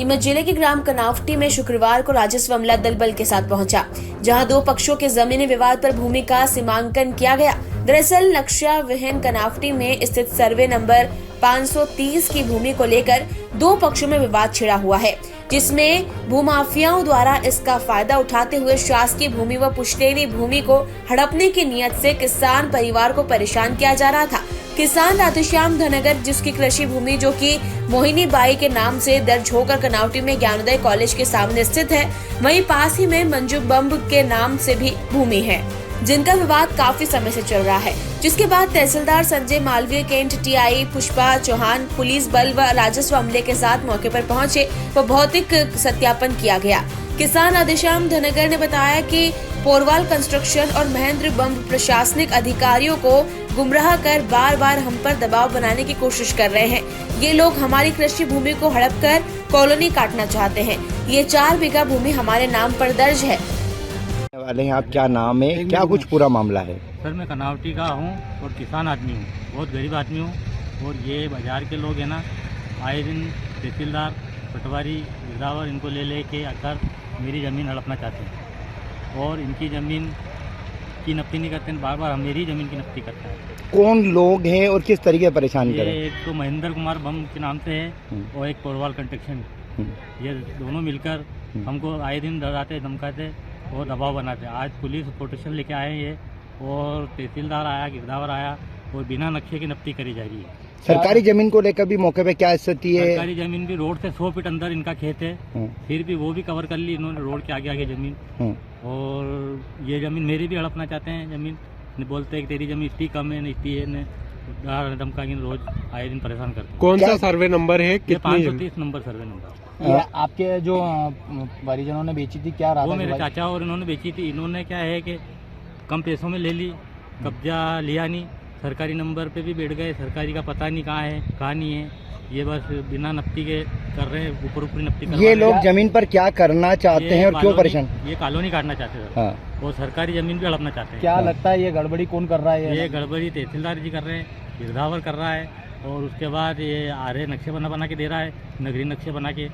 नीमच जिले के ग्राम कनावटी में शुक्रवार को राजस्व अमला दल बल के साथ पहुंचा, जहां दो पक्षों के जमीनी विवाद पर भूमि का सीमांकन किया गया। दरअसल नक्शा विहीन कनावटी में स्थित सर्वे नंबर 530 की भूमि को लेकर दो पक्षों में विवाद छिड़ा हुआ है, जिसमें भूमाफियाओं द्वारा इसका फायदा उठाते हुए शासकीय भूमि व पुश्तैनी भूमि को हड़पने की नियत से किसान परिवार को परेशान किया जा रहा था। किसान राधेश्याम धनगर, जिसकी कृषि भूमि जो कि मोहिनी बाई के नाम से दर्ज होकर कनावटी में ज्ञानोदय कॉलेज के सामने स्थित है, वहीं पास ही में मंजू बम्ब के नाम से भी भूमि है, जिनका विवाद काफी समय से चल रहा है। जिसके बाद तहसीलदार Sanjay Malviya, Cantt TI Pushpa Chauhan, police बल व राजस्व अमले के साथ मौके पर पहुंचे व भौतिक सत्यापन किया गया। किसान राधेश्याम धनगर ने बताया कि पोरवाल कंस्ट्रक्शन और महेंद्र बम्ब प्रशासनिक अधिकारियों को गुमराह कर बार बार हम पर दबाव बनाने की कोशिश कर रहे हैं। ये लोग हमारी कृषि भूमि को हड़प कर कॉलोनी काटना चाहते हैं। ये 4 बीघा भूमि हमारे नाम पर दर्ज है। वाले हैं आप, क्या नाम है, क्या कुछ पूरा मामला है? सर, मैं कनावटी का हूँ और किसान आदमी हूँ, बहुत गरीब आदमी हूँ। और ये बाजार के लोग हैं ना, आए दिन तहसीलदार, पटवारी, गिरदावर इनको ले के आकर मेरी ज़मीन हड़पना चाहते हैं और इनकी ज़मीन की नफ्ती नहीं करते हैं, बार बार मेरी ज़मीन की नफ्ती करता है। कौन लोग हैं और किस तरीके परेशान कर रहे हैं? एक तो महेंद्र कुमार बम के नाम से है और एक पोरवाल कंस्ट्रक्शन, ये दोनों मिलकर हमको आए दिन डराते, धमकाते और दबाव बनाते। आज पुलिस प्रोटेक्शन लेके आए हैं ये, और तहसीलदार आया, गिरदावर आया, और बिना नक्शे की नफ्ती करी जा रही है। सरकारी जमीन को लेकर भी मौके पे क्या स्थिति है? सरकारी जमीन भी रोड से 100 फीट अंदर इनका खेत है, फिर भी वो भी कवर कर ली इन्होंने, रोड के आगे जमीन। और ये जमीन मेरी भी हड़पना चाहते हैं जमीन, बोलते हैं कि तेरी जमीन इतनी कम है, इतनी है, धमका के रोज आए दिन परेशान करते हैं। कौन सा सर्वे नंबर है? 530 नंबर सर्वे नंबर। ये आपके जो परिजनों ने बेची थी, क्या वो मेरे चाचा और इन्होंने बेची थी। इन्होंने क्या है कि कम पैसों में ले ली, कब्जा लिया नहीं, सरकारी नंबर पे भी बैठ गए, सरकारी का पता नहीं कहाँ है कहाँ नहीं है। ये बस बिना नफ्ती के कर रहे हैं, ऊपर ऊपरी नफ्ती कर रहे हैं। ये लोग जमीन पर क्या करना चाहते हैं और क्यों परेशान? ये कॉलोनी काटना चाहते हैं। हाँ। और सरकारी जमीन भी हड़पना चाहते हैं। क्या लगता है ये गड़बड़ी कौन कर रहा है? ये गड़बड़ी तहसीलदार जी कर रहे हैं, गिरदावर कर रहा है, और उसके बाद ये आरे नक्शे बना के दे रहा है, नगरीय नक्शे बना के।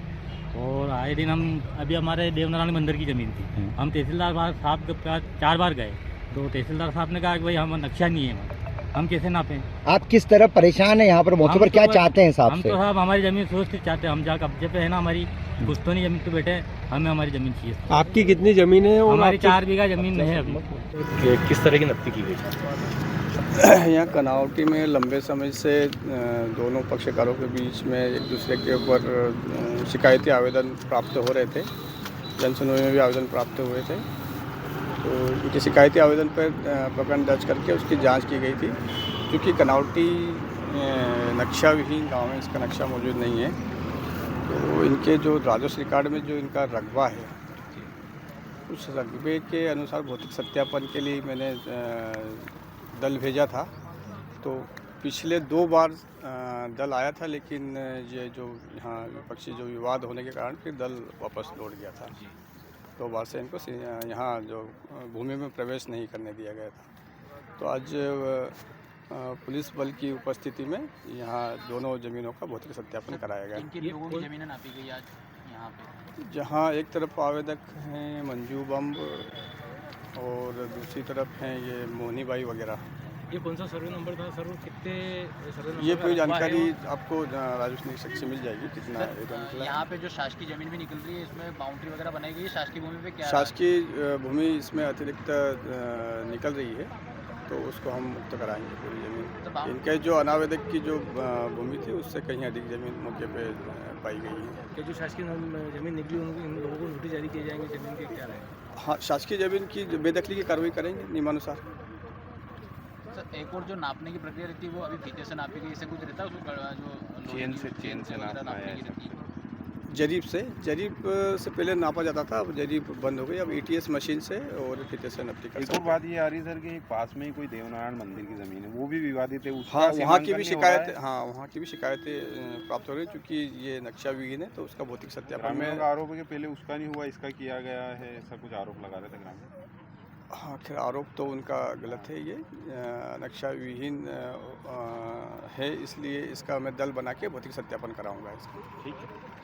और आए दिन हम, अभी हमारे देवनारायण मंदिर की ज़मीन थी, हम तहसीलदार साहब के पास 4 बार गए, तो तहसीलदार साहब ने कहा कि भाई हम नक्शा नहीं है, हम कैसे नापें। आप किस तरह परेशान हैं यहाँ पर मौके पर? क्या चाहते हैं साहब हम से? तो साहब हमारी ज़मीन सोच के चाहते हैं, हम जहाँ कब्जे पे है ना हमारी, कुछ तो नहीं ज़मीन पे बैठे, हमें हमारी ज़मीन चाहिए। आपकी कितनी ज़मीन है? हमारी 4 बीघा ज़मीन है अभी। किस तरह की नफ्ती की गई? यहाँ कनावटी में लंबे समय से दोनों पक्षकारों के बीच में एक दूसरे के ऊपर शिकायती आवेदन प्राप्त हो रहे थे, जनसुनवाई में भी आवेदन प्राप्त हुए थे। तो उनके शिकायती आवेदन पर प्रकरण दर्ज करके उसकी जांच की गई थी। क्योंकि कनावटी नक्शा विहीन गाँव है, इसका नक्शा मौजूद नहीं है, तो इनके जो राजस्व रिकॉर्ड में जो इनका रकबा है, उस रकबे के अनुसार भौतिक सत्यापन के लिए मैंने दल भेजा था। तो पिछले 2 बार दल आया था, लेकिन ये जो यहाँ विपक्षी जो विवाद होने के कारण फिर दल वापस लौट गया था। 2 बार से इनको यहाँ जो भूमि में प्रवेश नहीं करने दिया गया था। तो आज पुलिस बल की उपस्थिति में यहाँ दोनों ज़मीनों का भौतिक सत्यापन कराया गया। किन लोगों की ज़मीनें नापी गई आज यहाँ पे? जहाँ एक तरफ आवेदक हैं मंजू बम्ब और दूसरी तरफ हैं ये मोहनी बाई वगैरह। ये कौन सा सर्वे नंबर था सर? कितने सर्वे नंबर? ये कोई जानकारी आपको राजस्व निरीक्षक से मिल जाएगी कितना निकला। यहाँ पे जो शासकीय ज़मीन भी निकल रही है, इसमें बाउंड्री वगैरह बनाई गई है, शासकीय भूमि पे क्या? शासकीय भूमि इसमें अतिरिक्त निकल रही है, तो उसको हम मुक्त कराएंगे पूरी ज़मीन। इनके जो अनावेदक की जो भूमि थी, उससे कहीं अधिक ज़मीन मौके पे पाई गई है। कि जो शासकीय ज़मीन निकली होंगी, इन लोगों को नोटिस जारी किए जाएंगे ज़मीन के, क्या रहेगा? हाँ, शासकीय ज़मीन की बेदखली की कार्रवाई करेंगे नियमानुसार। सर, एक और जो नापने की प्रक्रिया रहती है, वो अभी फीते से नापी गई, इससे कुछ रहता है उसको जो चेन से नापना है? जरीब से पहले नापा जाता था, अब जरीब बंद हो गई, अब ETS मशीन से और फीते से नपती कर सकते हैं। एक और बात ये आ रही सर कि पास में ही कोई देवनारायण मंदिर की ज़मीन है, वो भी विवादित है। हाँ, वहाँ की भी शिकायत, हाँ वहाँ की भी शिकायतें प्राप्त हो रही, क्योंकि ये नक्शा विहीन है, तो उसका भौतिक सत्यापन में आरोप है कि पहले उसका नहीं हुआ, इसका किया गया है, ऐसा कुछ आरोप लगा रहे थे ग्रामीण। हाँ, खैर आरोप तो उनका गलत है। ये नक्शा विहीन है, इसलिए इसका मैं दल बना के भौतिक सत्यापन कराऊंगा इसका। ठीक है।